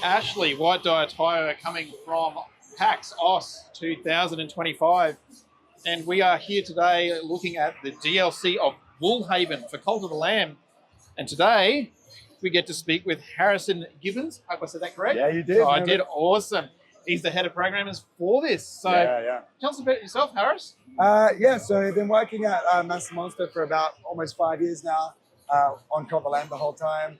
Ashley, White Dye Attire coming from PAX OS 2025. And we are here today looking at the DLC of Woolhaven for Cult of the Lamb. And today we get to speak with Harrison Gibbins. Hope I said that correct? Yeah, you did. Oh, I did. Awesome. He's the head of programmers for this. So tell us about yourself, Harris. So I've been working at Master Monster for about almost 5 years now, on Cult of the Lamb the whole time.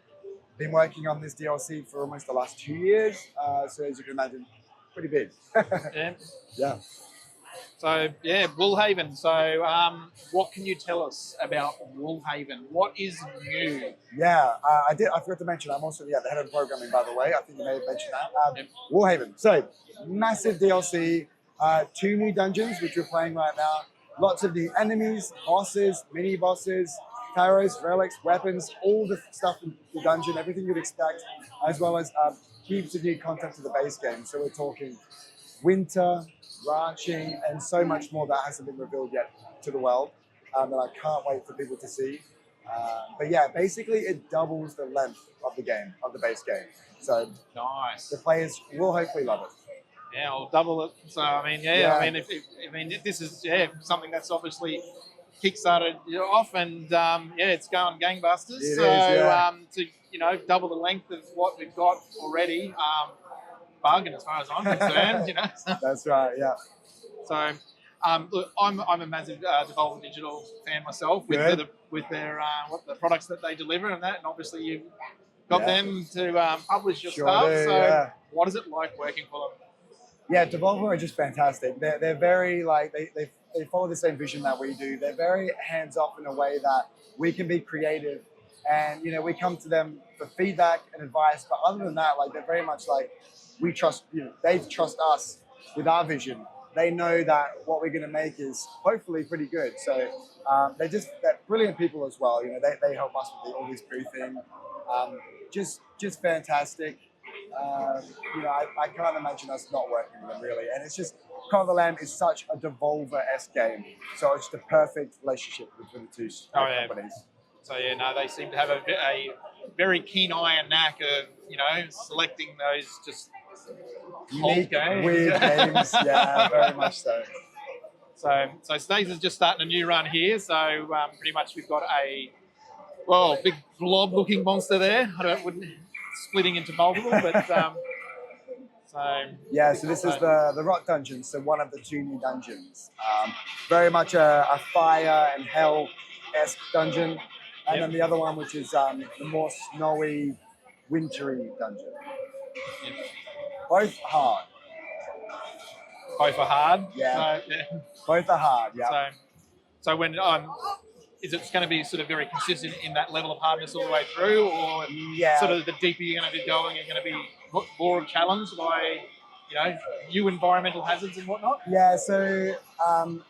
Been working on this DLC for almost the last 2 years. So as you can imagine, pretty big. Yeah. Yeah. So, Woolhaven. So, what can you tell us about Woolhaven? What is new? Yeah, I forgot to mention, I'm also the head of programming, by the way. I think you may have mentioned that. Woolhaven. So, massive DLC, 2 new dungeons, which we're playing right now. Lots of new enemies, bosses, mini bosses, taros, relics, weapons, all the stuff in the dungeon, everything you'd expect, as well as heaps of new content to the base game. So we're talking winter, ranching, and so much more that hasn't been revealed yet to the world that I can't wait for people to see. But yeah, basically it doubles the length of the game, of the base game. So nice. The players will hopefully love it. Yeah, I'll double it. So I mean, if this is something that's obviously kickstarted off, and it's going gangbusters. To double the length of what we've got already. Bargain as far as I'm concerned, That's right, yeah. So, look, I'm a massive Devolver Digital fan myself with their the products that they deliver and that, and obviously you've got them to publish your stuff. What is it like working for them? Yeah, Devolver are just fantastic. They're very they follow the same vision that we do. They're very hands off in a way that we can be creative, and we come to them for feedback and advice. But other than that, they're very much we trust, they trust us with our vision. They know that what we're going to make is hopefully pretty good. So they're brilliant people as well. They help us with all this boothing. Just fantastic. I can't imagine us not working with them really. And it's just, Cult of the Lamb is such a Devolver-esque game. So it's just a perfect relationship between the two companies. So they seem to have a very keen eye and knack of, selecting those just unique, weird games. Yeah, very much so. So Stace is just starting a new run here. So pretty much we've got a big blob-looking monster there. Wouldn't splitting into multiple, but so this is the Rock Dungeon. So one of the 2 new dungeons. Very much a fire and hell-esque dungeon. And then the other one, which is the more snowy, wintry dungeon. Yep. Both hard. Both are hard? Yeah. Both are hard, yeah. So when, is it going to be sort of very consistent in that level of hardness all the way through? Or sort of the deeper you're going to be going, you're going to be more challenged by, new environmental hazards and whatnot? Yeah, so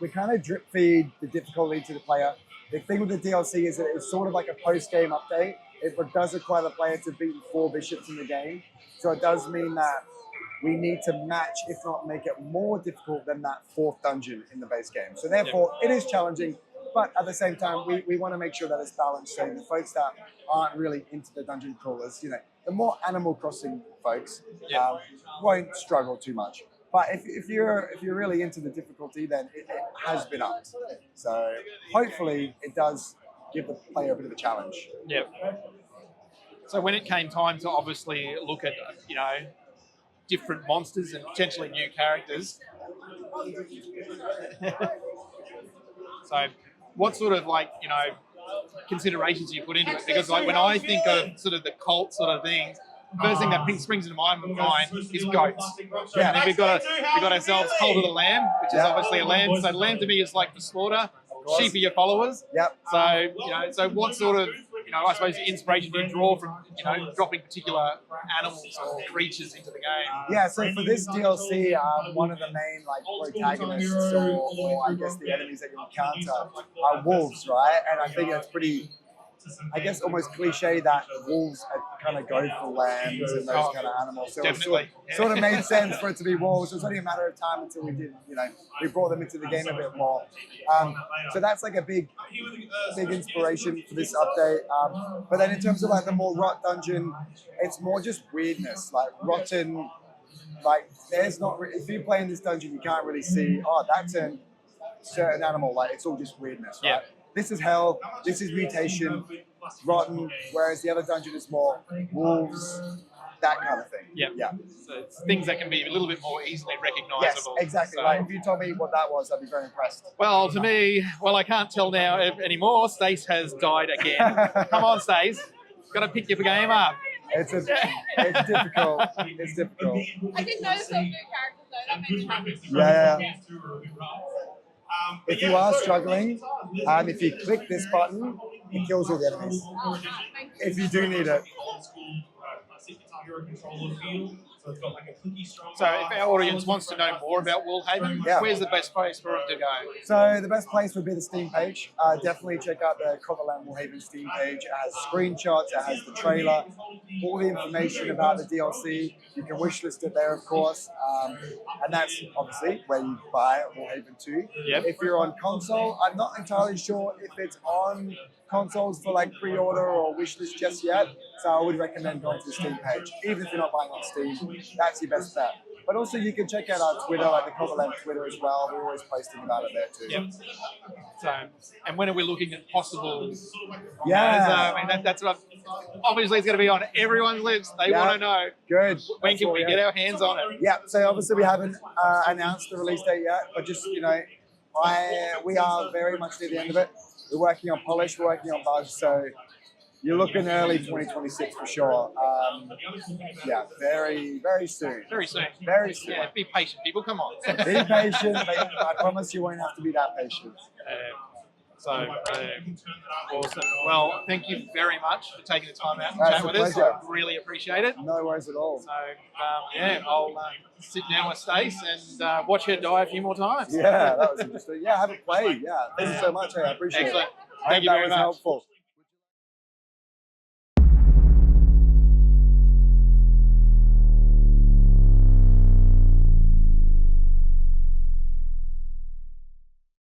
we kind of drip feed the difficulty to the player. The thing with the DLC is that it's sort of like a post-game update. It does require the player to beat 4 bishops in the game. So it does mean that we need to match, if not make it more difficult than that 4th dungeon in the base game. So therefore, it is challenging, but at the same time, we want to make sure that it's balanced. So the folks that aren't really into the dungeon crawlers, the more Animal Crossing folks won't struggle too much. But if you're really into the difficulty, then it has been upped. So hopefully it does give the player a bit of a challenge. Yep. So when it came time to obviously look at, different monsters and potentially new characters, so what sort of considerations do you put into it? Because when I think of sort of the cult sort of things, first thing that springs into my mind is goats. Yeah. And then we've got ourselves Cult of the Lamb, which is obviously a lamb. So lamb to me is like the slaughter. Sheep are your followers. Yep. So so what sort of I suppose inspiration do you draw from dropping particular animals or creatures into the game? Yeah. So for this DLC, one of the main protagonists or I guess the enemies that you encounter are wolves, right? And I think it's pretty I guess, almost cliche that wolves kind of go for lambs and those kind of animals. So Definitely. it sort of made sense for it to be wolves. It was only a matter of time until we did, we brought them into the game a bit more. So that's like a big inspiration for this update. But then in terms of like the more rot dungeon, it's more just weirdness, like rotten. Like there's not if you play in this dungeon, you can't really see. Oh, that's a certain animal. Like it's all just weirdness, right? Yeah. This is hell. This is mutation, rotten. Whereas the other dungeon is more wolves, that kind of thing. Yeah. So it's things that can be a little bit more easily Yes, recognisable. exactly. So, Like if you told me what that was, I'd be very impressed. well, to me, I can't tell now anymore. Stace has died again. Come on, Stace. Got to pick your game up. It's difficult. It's difficult. I didn't notice those new characters though. That made me happy. Yeah. If you are struggling, if you click this button, it kills all the enemies. If you do need it. So if our audience wants to know more about Woolhaven, where's the best place for them to go? So the best place would be the Steam page. Definitely check out the Copperland Woolhaven Steam page. It has screenshots, it has the trailer, all the information about the DLC. You can wishlist it there, of course. And that's obviously where you buy Woolhaven 2. Yep. If you're on console, I'm not entirely sure if it's on consoles for like pre-order or wishlist just yet. So I would recommend going to the Steam page. Even if you're not buying on Steam, that's your best bet. But also you can check out our Twitter, like the Copperland Twitter as well. We're always posting about it there too. Yep. So, and when are we looking at possible? Yeah. I mean, that's what. Obviously, it's going to be on everyone's lips. They want to know. Good. When can we get our hands on it? Yeah. So obviously we haven't announced the release date yet, but just we are very much near the end of it. We're working on polish, we're working on bugs, so you're looking early 2026 for sure. Yeah, very, very soon. Very soon. Very soon. Yeah, be patient, people. Come on. Be patient. I promise you won't have to be that patient. Awesome. Well, thank you very much for taking the time out and That's chat with a us. pleasure. I really appreciate it. No worries at all. So, I'll sit down with Stace and watch her die a few more times. Yeah, that was interesting. Yeah, have a play. Yeah, thank you so much. Hey, I appreciate Excellent. it. Thank you I hope very that was much. helpful.